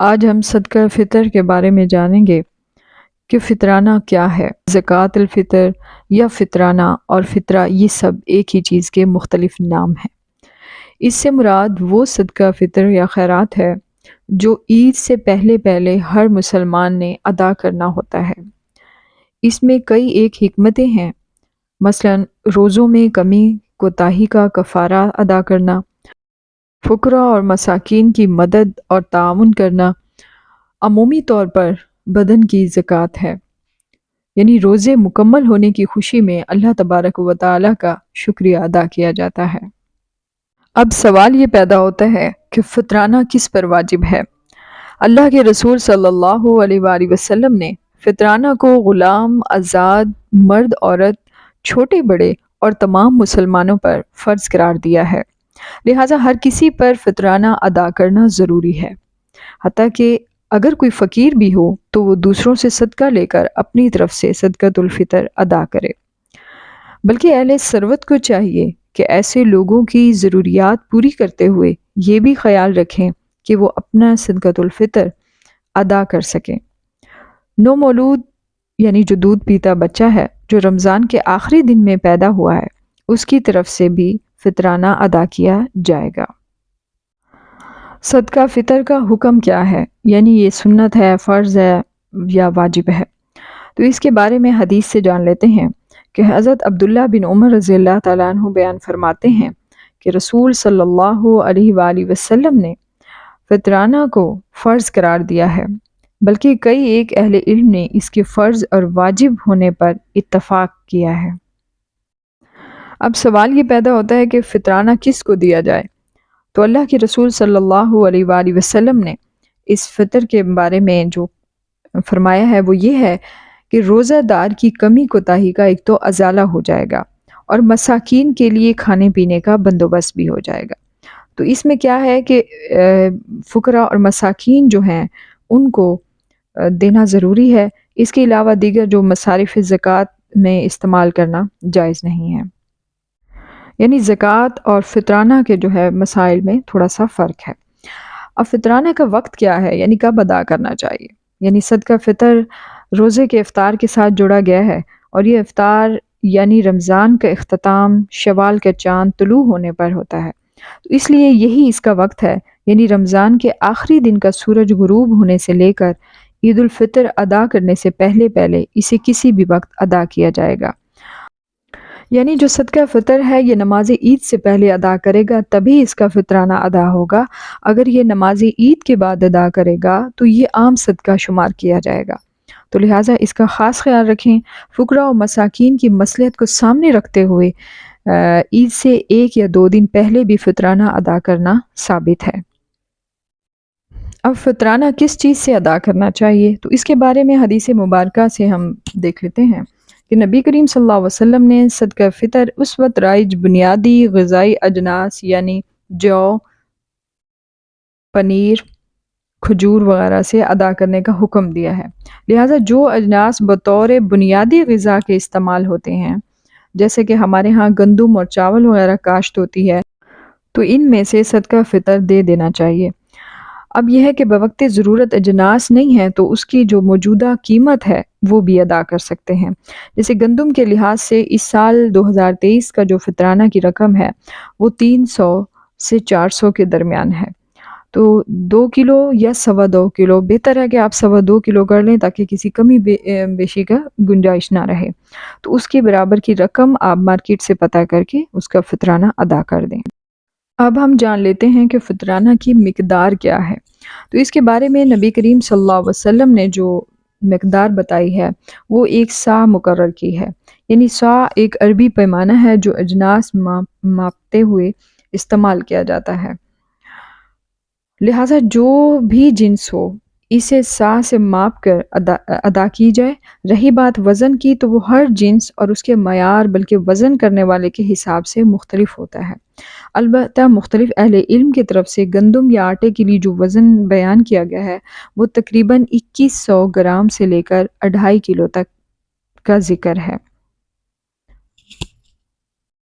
آج ہم صدقہ فطر کے بارے میں جانیں گے کہ فطرانہ کیا ہے۔ زکوٰۃ الفطر یا فطرانہ اور فطرہ یہ سب ایک ہی چیز کے مختلف نام ہیں۔ اس سے مراد وہ صدقہ فطر یا خیرات ہے جو عید سے پہلے پہلے ہر مسلمان نے ادا کرنا ہوتا ہے۔ اس میں کئی ایک حکمتیں ہیں، مثلا روزوں میں کمی کوتاہی کا کفارہ ادا کرنا، فقراء اور مساکین کی مدد اور تعاون کرنا، عمومی طور پر بدن کی زکوٰۃ ہے، یعنی روزے مکمل ہونے کی خوشی میں اللہ تبارک و تعالیٰ کا شکریہ ادا کیا جاتا ہے۔ اب سوال یہ پیدا ہوتا ہے کہ فطرانہ کس پر واجب ہے؟ اللہ کے رسول صلی اللہ علیہ وآلہ وسلم نے فطرانہ کو غلام، آزاد، مرد، عورت، چھوٹے بڑے اور تمام مسلمانوں پر فرض قرار دیا ہے، لہٰذا ہر کسی پر فطرانہ ادا کرنا ضروری ہے، حتیٰ کہ اگر کوئی فقیر بھی ہو تو وہ دوسروں سے صدقہ لے کر اپنی طرف سے صدقۃ الفطر ادا کرے۔ بلکہ اہل ثروت کو چاہیے کہ ایسے لوگوں کی ضروریات پوری کرتے ہوئے یہ بھی خیال رکھیں کہ وہ اپنا صدقۃ الفطر ادا کر سکیں۔ نو مولود یعنی جو دودھ پیتا بچہ ہے جو رمضان کے آخری دن میں پیدا ہوا ہے، اس کی طرف سے بھی فطرانہ ادا کیا جائے گا۔ صدقہ فطر کا حکم کیا ہے، یعنی یہ سنت ہے، فرض ہے یا واجب ہے؟ تو اس کے بارے میں حدیث سے جان لیتے ہیں کہ حضرت عبداللہ بن عمر رضی اللہ تعالیٰ عنہ بیان فرماتے ہیں کہ رسول صلی اللہ علیہ وآلہ وسلم نے فطرانہ کو فرض قرار دیا ہے، بلکہ کئی ایک اہل علم نے اس کے فرض اور واجب ہونے پر اتفاق کیا ہے۔ اب سوال یہ پیدا ہوتا ہے کہ فطرانہ کس کو دیا جائے؟ تو اللہ کے رسول صلی اللہ علیہ وآلہ وسلم نے اس فطر کے بارے میں جو فرمایا ہے وہ یہ ہے کہ روزہ دار کی کمی کوتاہی کا ایک تو ازالہ ہو جائے گا اور مساکین کے لیے کھانے پینے کا بندوبست بھی ہو جائے گا۔ تو اس میں کیا ہے کہ فقراء اور مساکین جو ہیں ان کو دینا ضروری ہے، اس کے علاوہ دیگر جو مصارف زکوٰۃ میں استعمال کرنا جائز نہیں ہے۔ یعنی زکوٰۃ اور فطرانہ کے جو ہے مسائل میں تھوڑا سا فرق ہے۔ اب فطرانہ کا وقت کیا ہے، یعنی کب ادا کرنا چاہیے؟ یعنی صدقہ فطر روزے کے افطار کے ساتھ جوڑا گیا ہے، اور یہ افطار یعنی رمضان کا اختتام شوال کا چاند طلوع ہونے پر ہوتا ہے، تو اس لیے یہی اس کا وقت ہے، یعنی رمضان کے آخری دن کا سورج غروب ہونے سے لے کر عید الفطر ادا کرنے سے پہلے پہلے اسے کسی بھی وقت ادا کیا جائے گا۔ یعنی جو صدقہ فطر ہے یہ نماز عید سے پہلے ادا کرے گا تبھی اس کا فطرانہ ادا ہوگا، اگر یہ نماز عید کے بعد ادا کرے گا تو یہ عام صدقہ شمار کیا جائے گا، تو لہٰذا اس کا خاص خیال رکھیں۔ فقراء و مساکین کی مصلحت کو سامنے رکھتے ہوئے عید سے 1 یا 2 دن پہلے بھی فطرانہ ادا کرنا ثابت ہے۔ اب فطرانہ کس چیز سے ادا کرنا چاہیے، تو اس کے بارے میں حدیث مبارکہ سے ہم دیکھ لیتے ہیں کہ نبی کریم صلی اللہ علیہ وسلم نے صدقہ فطر اس وقت رائج بنیادی غذائی اجناس یعنی جو، پنیر، کھجور وغیرہ سے ادا کرنے کا حکم دیا ہے، لہٰذا جو اجناس بطور بنیادی غذا کے استعمال ہوتے ہیں، جیسے کہ ہمارے ہاں گندم اور چاول وغیرہ کاشت ہوتی ہے، تو ان میں سے صدقہ فطر دے دینا چاہیے۔ اب یہ ہے کہ بوقت ضرورت اجناس نہیں ہے تو اس کی جو موجودہ قیمت ہے وہ بھی ادا کر سکتے ہیں۔ جیسے گندم کے لحاظ سے اس سال 2023 کا جو فطرانہ کی رقم ہے وہ 300 سے 400 کے درمیان ہے، تو 2 کلو یا 2.25 کلو، بہتر ہے کہ آپ 2.25 کلو کر لیں تاکہ کسی کمی بیشی کا گنجائش نہ رہے، تو اس کے برابر کی رقم آپ مارکیٹ سے پتہ کر کے اس کا فطرانہ ادا کر دیں۔ اب ہم جان لیتے ہیں کہ فطرانہ کی مقدار کیا ہے، تو اس کے بارے میں نبی کریم صلی اللہ علیہ وسلم نے جو مقدار بتائی ہے وہ 1 صاع مقرر کی ہے، یعنی صاع ایک عربی پیمانہ ہے جو اجناس ماپتے ہوئے استعمال کیا جاتا ہے، لہٰذا جو بھی جنس ہو اسے صاع سے ماپ کر ادا کی جائے۔ رہی بات وزن کی تو وہ ہر جنس اور اس کے معیار بلکہ وزن کرنے والے کے حساب سے مختلف ہوتا ہے۔ البتہ مختلف اہل علم کی طرف سے گندم یا آٹے کے لیے جو وزن بیان کیا گیا ہے وہ تقریباً 2100 گرام سے لے کر 2.5 کلو تک کا ذکر ہے۔